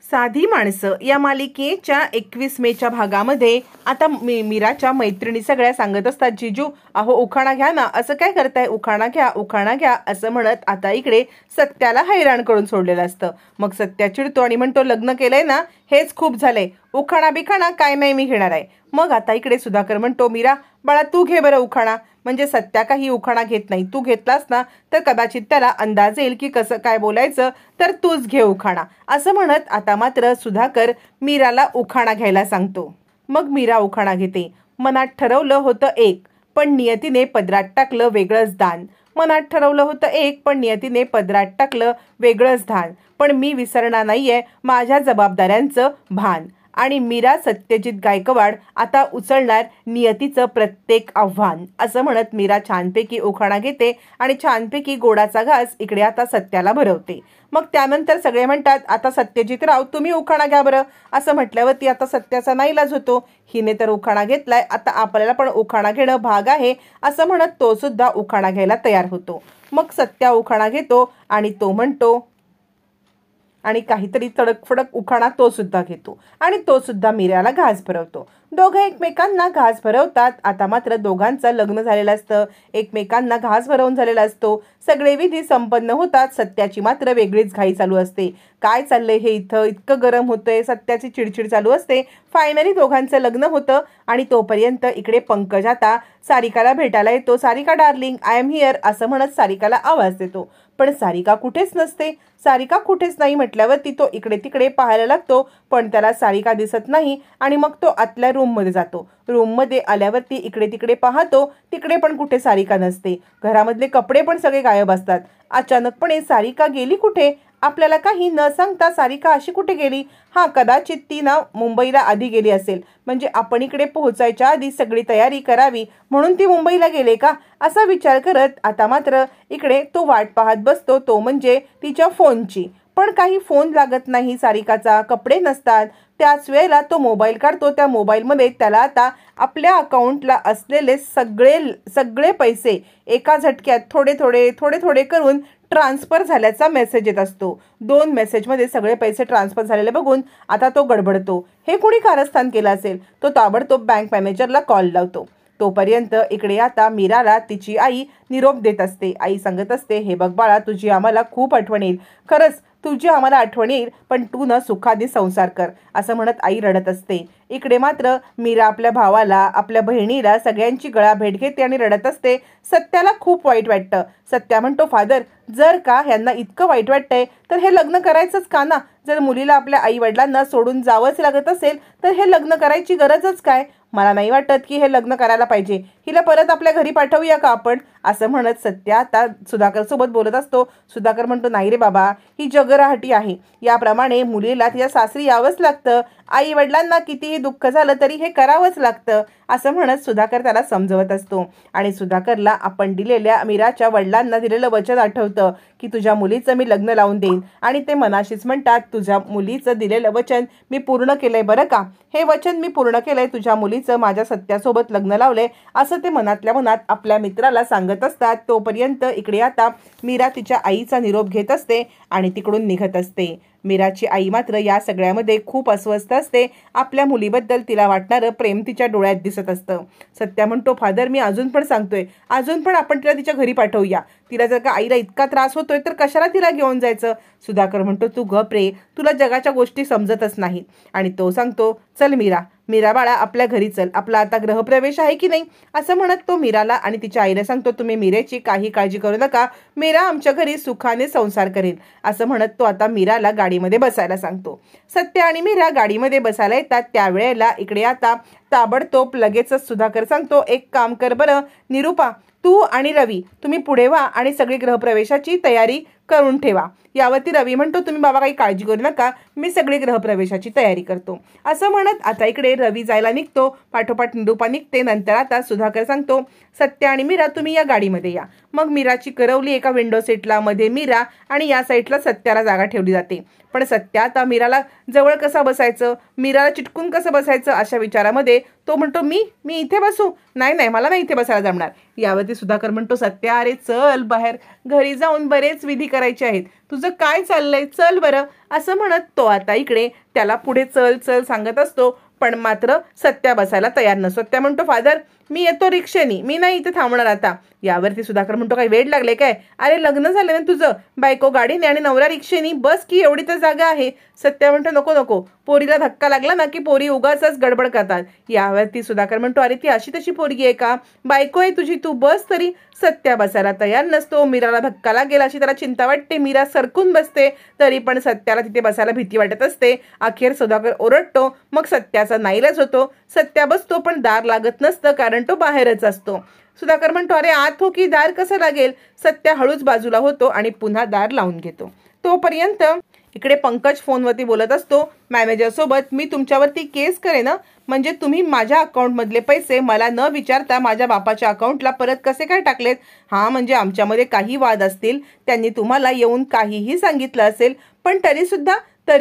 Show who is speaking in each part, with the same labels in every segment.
Speaker 1: साधी माणसं या मालिकेच्या 21 मेच्या भागामध्ये आता मीराच्या मैत्रिणी सगळ्या सांगत असतात, जिजू अहो उखाणा घ्या ना, असं काय करताय, उखाणा घ्या उखाणा घ्या असं म्हणत आता इकडे सत्याला हैराण करून सोडलेलं असतं। मग सत्या चिडतो आणि म्हणतो, लग्न केलंय ना, हेच खूप झालंय, उखाणा बिखाणा काय नाही मी घेणार आहे। मग आता इकडे सुधाकर म्हणतो, मीरा बाळा तू घे बरं उखाणा, म्हणजे सत्या काही उखाणा घेत नाही, तू घेतलास ना तर कदाचित त्याला अंदाज येईल की कसं काय बोलायचं, तर तूच घे उखाणा असं म्हणत आता मात्र सुधाकर मीराला उखाणा घ्यायला सांगतो। मग मीरा उखाणा घेते। मनात ठरवलं होतं एक, पण नियतीने पदरात टाकलं वेगळंच दान। मनात ठरवलं होतं एक, पण नियतीने पदरात टाकलं वेगळंच धान। पण मी विसरणार नाहीये माझ्या जबाबदाऱ्यांचं भान। आणि मीरा सत्यजित गायकवाड आता उचलणार नियतीचं प्रत्येक आव्हान असं म्हणत मीरा छानपैकी उखाणा घेते आणि छानपैकी गोडाचा घास इकडे आता सत्याला भरवते। मग त्यानंतर सगळे म्हणतात, आता सत्यजित राव तुम्ही उखाणा घ्या बरं असं म्हटल्यावरती आता सत्याचा नाईलाज होतो, हिने तर उखाणा घेतलाय, आता आपल्याला पण उखाणा घेणं भाग आहे असं म्हणत तो सुद्धा उखाणा घ्यायला तयार होतो। मग सत्या उखाणा घेतो आणि तो म्हणतो आणि काहीतरी तडकफडक उखाणा तो सुद्धा घेतो आणि तो सुद्धा मीराला घास भरवतो। दोघं एकमेकांना घास भरवतात। आता मात्र दोघांचं लग्न झालेलं असतं, एकमेकांना घास भरवून झालेला असतो, सगळे विधी संपन्न होतात। सत्याची मात्र वेगळीच घाई चालू असते, काय चाललंय हे इथं, इतकं गरम होतंय, सत्याची चिडचिड चालू असते। फायनली दोघांचं लग्न होतं आणि तोपर्यंत इकडे पंकज आता सारिकाला भेटायला येतो। Sarika darling I am here असं म्हणत सारिकाला आवाज देतो, पण सारिका कुठेच नसते। सारिका कुठेच नाही म्हटल्यावरती तो इकडे तिकडे पाहायला लागतो, पण त्याला सारिका दिसत नाही आणि मग तो आतल्या रूम मध्ये जातो। रूम मध्ये आल्यावरती इकडे तिकडे पाहतो, तिकडे पण कुठे सारिका नसते, घरामधले कपडे पण सगळे गायब असतात। अचानकपणे सारिका गेली कुठे, आपल्याला काही न सांगता सारिका अशी कुठे गेली, हा कदाचित ती ना मुंबईला आधी गेली असेल, म्हणजे आपण इकडे पोहोचायच्या आधी सगळी तयारी करावी म्हणून ती मुंबईला गेले का असा विचार करत आता मात्र इकडे तो वाट पाहत बसतो, तो म्हणजे तिच्या फोनची। पण काही फोन लागत नाही सारिकाचा, कपडे नसतात। त्याच वेळेला तो मोबाईल काढतो, त्या मोबाईलमध्ये त्याला आता आपल्या अकाउंटला असलेले सगळे पैसे एका झटक्यात थोडे थोडे करून ट्रान्सफर झाल्याचा मेसेज येत असतो। 2 मेसेजमध्ये सगळे पैसे ट्रान्सफर झालेले बघून आता तो गडबडतो, हे कुणी कारस्थान केलं असेल। तो ताबडतोब बँक मॅनेजरला कॉल लावतो। तोपर्यंत इकडे आता मीराला तिची आई निरोप देत असते। आई सांगत असते, हे बघ बाळा तुझी आम्हाला खूप आठवण येईल, खरंच तुझी आम्हाला आठवण येईल, पण तू न सुखाने संसार कर असं म्हणत आई रडत असते। इकडे मात्र मीरा आपल्या भावाला आपल्या बहिणीला सगळ्यांची गळा भेट घेते आणि रडत असते। सत्याला खूप वाईट वाटतं। सत्या म्हणतो, फादर जर का ह्यांना इतकं वाईट वाटतंय तर हे लग्न करायचंच का ना, जर मुलीला आपल्या आई वडिलांना सोडून जावंच लागत असेल तर हे लग्न करायची गरजच काय, मला नाही वाटत की हे लग्न करायला पाहिजे, हिला परत आपल्या घरी पाठवूया का आपण असं म्हणत सत्या आता सुधाकर सोबत बोलत असतो। सुधाकर म्हणतो, नाही रे बाबा ही जगराहटी आहे, याप्रमाणे मुलीला तिच्या सासरी यावंच लागतं, आई वडिलांना कितीही दुःख झालं तरी हे करावंच लागतं असं म्हणत सुधाकर त्याला समजवत असतो। आणि सुधाकरला आपण दिलेल्या मीराच्या वडिलांना दिलेलं वचन आठवतं की तुझ्या मुलीचं मी लग्न लावून देईन, आणि ते मनाशीच म्हणतात, तुझ्या मुलीचं दिलेलं वचन मी पूर्ण केलंय बरं का, हे वचन मी पूर्ण केलंय, तुझ्या मुलीचं माझ्या सत्यासोबत लग्न लावलंय असं ते मनातल्या मनात आपल्या मित्राला सांगत असतात। तोपर्यंत इकडे आता मीरा तिच्या आईचा निरोप घेत असते आणि तिकडून निघत असते। मीराची आई मात्र या सगळ्यामध्ये खूप अस्वस्थ असते, आपल्या मुलीबद्दल तिला वाटणारं प्रेम तिच्या डोळ्यात दिसत असतं। सत्या म्हणतो, फादर मी अजून पण सांगतोय, अजून पण आपण तिला तिच्या घरी पाठवूया, तिला जर का आईला इतका त्रास होतोय तर कशाला तिला घेऊन जायचं। सुधाकर म्हणतो, तू गप रे, तुला जगाच्या गोष्टी समजतच नाहीत। आणि तो सांगतो, चल मीरा बाळा आपल्या घरी चल, आपला आता गृहप्रवेश आहे की नाही असं म्हणत तो मीराला आणि तिच्या आईला सांगतो, तुम्ही मीरेची काही काळजी करू नका, मीरा आमच्या घरी सुखाने संसार करेल असं म्हणत तो आता मीराला गाडीमध्ये बसायला सांगतो। सत्या आणि मीरा गाडीमध्ये बसायला येतात, त्यावेळेला इकडे आता ताबडतोब लगेचच सुधाकर सांगतो, एक काम कर बरं निरूपा, तू आणि रवी तुम्ही पुढे व्हा आणि सगळी गृहप्रवेशाची तयारी करून ठेवा। यावरती रवी म्हणतो, तुम्ही बाबा काही काळजी करू नका, मी सगळी गृहप्रवेशाची तयारी करतो असं म्हणत आता इकडे रवी जायला निघतो, पाठोपाठ निरूपा निघते। नंतर आता सुधाकर सांगतो, सत्या आणि मीरा तुम्ही या गाडीमध्ये या। मग मीराची करवली एका विंडो सीटला, मध्ये मीरा आणि या साईडला सत्याला जागा ठेवली जाते। पण सत्य आता मीराला जवळ कसा बसायचं, मीराला चिटकून कसं बसायचं अशा विचारामध्ये तो म्हणतो मी मी इथे बसू, नाही नाही मला नाही इथे बसायला जमणार. यावरती सुधाकर म्हणतो सत्य अरे चल बाहेर, घरी जाऊन बरेच विधी करायचे आहेत, तुझं काय चाललंय, चल बरं. असं म्हणत तो आता इकडे त्याला पुढे चल चल सांगत असतो, पण मात्र सत्या बसायला तयार नसतो. सत्या म्हणतो फादर मी येतो रिक्षेनी, मी नाही इथे थांबणार आता. यावरती सुधाकर म्हणतो काही वेळ लागले काय, अरे लग्न झालं ना तुझं, बायको गाडीने आणि नवरा रिक्षेनी, बस की एवढी तर जागा आहे. सत्या म्हणतो नको नको, पोरीला धक्का लागला ना की पोरी उगाच गडबड करतात. यावरती सुधाकर म्हणतो अरे ती अशी तशी पोरगी आहे का, बायको आहे तुझी, तू बस तरी. सत्या बसायला तयार नसतो, मीराला धक्का लागेल अशी त्याला चिंता वाटते. मीरा सरकून बसते, तरी पण सत्याला तिथे बसायला भीती वाटत असते. अखेर सुधाकर ओरडतो, मग सत्याचा नाईलाज होतो. सत्या बसतो पण दार लागत नसतं, कारण तो बाहेरच असतो. सुधाकर म्हणतो अरे आत हो की दार कसं लागेल. सत्या हळूच बाजूला होतो आणि पुन्हा दार लावून घेतो. तोपर्यंत इकडे पंकज फोनवरती बोलत असतो मॅनेजर सोबत, मी तुमच्यावरती केस करेन ना, म्हणजे तुम्ही माझ्या अकाउंटमधले पैसे मला न विचारता माझ्या बापाच्या अकाउंटला परत कसे काय टाकलेत. हा म्हणजे आमच्यामध्ये काही वाद असतील, त्यांनी तुम्हाला येऊन काहीही सांगितलं असेल, पण तरी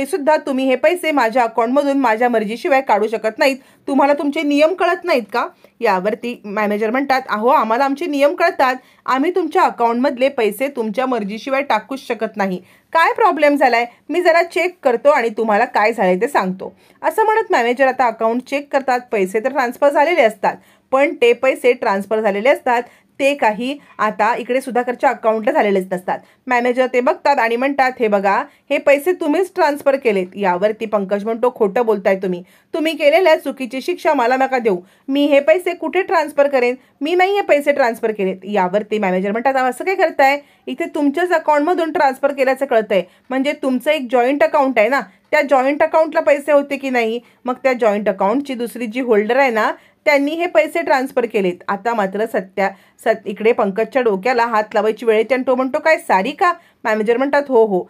Speaker 1: सुद्धा तुम्ही हे पैसे माझ्या अकाउंटमधून माझ्या मर्जीशिवाय काढू शकत नाहीत. तुम्हाला तुमचे नियम कळत नाहीत का. यावरती मॅनेजर म्हणतात अहो आम्हाला आमचे नियम कळतात, आम्ही तुमच्या अकाउंटमधले पैसे तुमच्या मर्जीशिवाय टाकूच शकत नाही. काय प्रॉब्लेम झालाय, मी जरा चेक करतो आणि तुम्हाला काय झालंय ते सांगतो. असं म्हणत मॅनेजर आता अकाउंट चेक करतात. पैसे तर ट्रान्सफर झालेले असतात, पण ते पैसे ट्रान्सफर झालेले असतात ते काही आता इकडे सुधाकरच्या अकाउंटला झालेलेच नसतात. मॅनेजर ते बघतात आणि म्हणतात हे बघा हे पैसे तुम्हीच ट्रान्सफर केलेत. यावरती पंकज म्हणतो खोटं बोलताय तुम्ही केलेल्या चुकीची शिक्षा मला नका देऊ, मी हे पैसे कुठे ट्रान्सफर करेन, मी नाही हे पैसे ट्रान्सफर केलेत. यावरती मॅनेजर म्हणतात असं काय करताय, इथे तुमच्याच अकाउंटमधून ट्रान्सफर केल्याचं कळतंय, म्हणजे तुमचं एक जॉईंट अकाउंट आहे ना, त्या जॉईंट अकाउंटला पैसे होते की नाही, मग त्या जॉईंट अकाउंटची दुसरी जी होल्डर आहे ना त्यांनी हे पैसे ट्रान्सफर केलेत. आता मात्र इकडे पंकजच्या डोक्याला हात लावायची वेळ येते आणि तो म्हणतो काय सारिका. मॅनेजर म्हणतात हो हो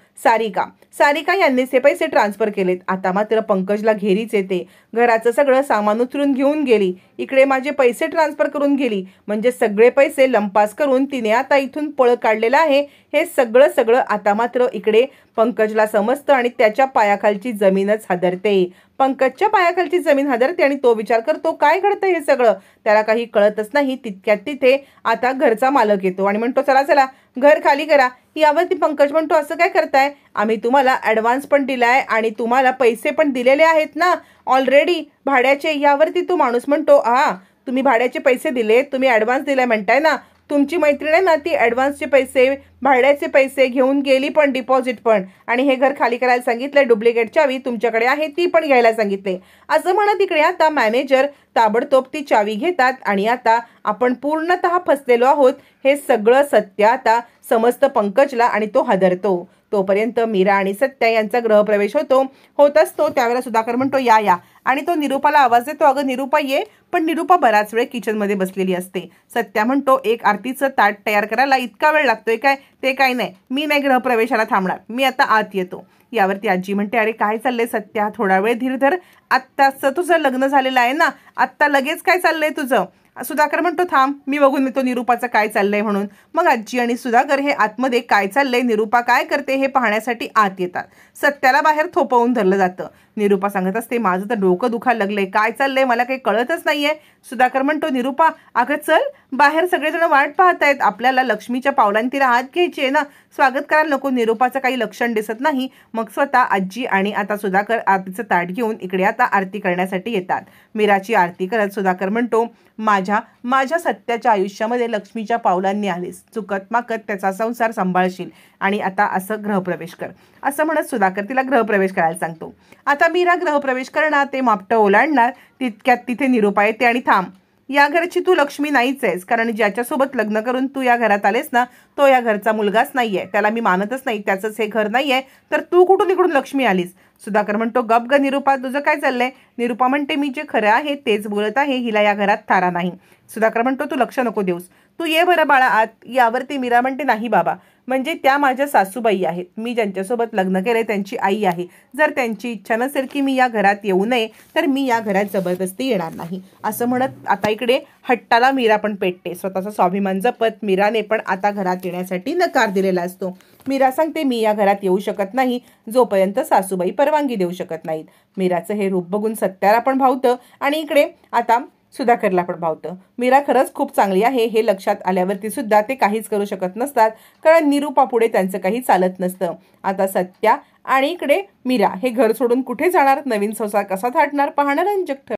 Speaker 1: सारिका यांनीच हे पैसे ट्रान्सफर केलेत. आता मात्र पंकजला घेरीच येते, घराचं सगळं सामान उचलून घेऊन गेली, इकडे माझे पैसे ट्रान्सफर करून गेली, म्हणजे सगळे पैसे लंपास करून तिने आता इथून पळ काढलेलं आहे. हे सगळं आता मात्र इकडे पंकजला समजतं आणि त्याच्या पायाखालची जमीनच हादरते. पंकजच्या पायाखालची जमीन हादरते आणि तो विचार करतो काय घडतं हे सगळं, त्याला काही कळतच नाही. तितक्यात तिथे आता घरचा मालक येतो आणि म्हणतो चला चला घर खाली करा. यावरती पंकज म्हणतो असं काय करताय, आम्ही तुम्हाला ॲडव्हान्स पण दिलाय आणि तुम्हाला पैसे पण दिलेले आहेत ना ऑलरेडी भाड्याचे. यावरती तो माणूस म्हणतो हा तुम्ही भाड्याचे पैसे दिले, तुम्ही ॲडव्हान्स दिलाय म्हणताय ना, तुमची मैत्रीण आहे ना ती ॲडव्हान्सचे पैसे भाड्याचे पैसे घेऊन गेली पण डिपॉझिट पण, आणि हे घर खाली करायला सांगितलंय, डुप्लिकेट चावी तुमच्याकडे आहे ती पण घ्यायला सांगितले. असं म्हणत इकडे आता मॅनेजर ताबडतोब ती चावी घेतात आणि आता आपण पूर्णतः फसलेलो आहोत हे सगळं सत्य आता समजतं पंकजला आणि तो हादरतो. तोपर्यंत मीरा आणि सत्या यांचा गृहप्रवेश होत असतो. त्यावेळेला सुधाकर म्हणतो या आणि तो निरूपाला आवाज देतो अगं निरूपा ये, पण निरूपा बराच वेळ किचनमध्ये बसलेली असते. सत्या म्हणतो एक आरतीचं ताट तयार करायला इतका वेळ लागतोय काय, ते काय नाही, मी नाही गृहप्रवेशाला थांबणार, मी आता आत येतो. यावरती आजी म्हणते अरे काय चाललंय सत्या, थोडा वेळ धीर धर, आत्ताच तुझं लग्न झालेलं आहे ना, आत्ता लगेच काय चाललंय तुझं. सुधाकर म्हणतो थांब मी बघून येतो निरूपाचं काय चाललंय म्हणून. मग आजी आणि सुधाकर हे आतमध्ये काय चाललंय निरूपा काय करते हे पाहण्यासाठी आत येतात. सत्याला बाहेर थोपवून धरलं जातं. निरूपा सांगत असते माझं तर डोकं दुखायला लागलंय, काय चाललंय मला काही कळतच नाहीये. सुधाकर म्हणतो निरूपा अगं चल बाहेर सगळेजण वाट पाहतायत, आपल्याला लक्ष्मीच्या पावलांनी तिला हात घ्यायची आहे ना, स्वागत करायला नको. निरूपाचं काही लक्षण दिसत नाही. मग स्वतः आजी आणि आता सुधाकर आरतीचं ताट घेऊन इकडे आता आरती करण्यासाठी येतात. मीराची आरती करत सुधाकर म्हणतो माझ्या सत्याच्या आयुष्यामध्ये लक्ष्मीच्या पावलांनी आलीस, चुकत माकत त्याचा संसार सांभाळशील आणि आता असं गृहप्रवेश कर. असं म्हणत सुधाकर तिला गृहप्रवेश करायला सांगतो. आता मीरा गृहप्रवेश करणार, ते मापटं ओलांडणार, तितक्यात तिथे निरूपा येते आणि थांब, या घरची तू लक्ष्मी नाहीच आहेस, कारण ज्याच्यासोबत लग्न करून तू या घरात आलेस ना तो या घरचा मुलगाच नाहीये, त्याला मी मानतच नाही, त्याचंच हे घर नाहीये, तर तू कुठून इकडून लक्ष्मी आलीस. सुधाकर म्हणतो गप ग निरूपा तुझं काय चाललंय. निरूपा म्हणते मी जे खरं आहे तेच बोलत आहे, हिला या घरात थारा नाही. सुधाकर म्हणतो तू लक्ष नको देऊस, तू ये बरं बाळा आत. यावरती मीरा म्हणते नाही बाबा, म्हणजे त्या माझ्या सासूबाई आहेत, मी ज्यांच्यासोबत लग्न केले त्यांची आई आहे, जर त्यांची इच्छा नसेल की मी या घरात येऊ नये तर मी या घरात जबरदस्ती येणार नाही. असं म्हणत आता इकडे हट्टाला मीरा पण पेटते. स्वतःचा स्वाभिमान जपत मीराने पण आता घरात येण्यासाठी नकार दिलेला असतो. मीरा सांगते मी या घरात येऊ शकत नाही जोपर्यंत सासूबाई परवानगी देऊ शकत नाहीत. मीराचं हे रूप बघून सत्याला पण भावतं आणि इकडे आता सुधाकरला पण भावतं. मीरा खरंच खूप चांगली आहे हे लक्षात आल्यावरती सुद्धा ते काहीच करू शकत नसतात, कारण निरूपापुढे त्यांचं काही चालत नसतं. आता सत्या आणि इकडे मीरा हे घर सोडून कुठे जाणार, नवीन संसार कसा थाटणार, पाहणं रंजक ठरतं.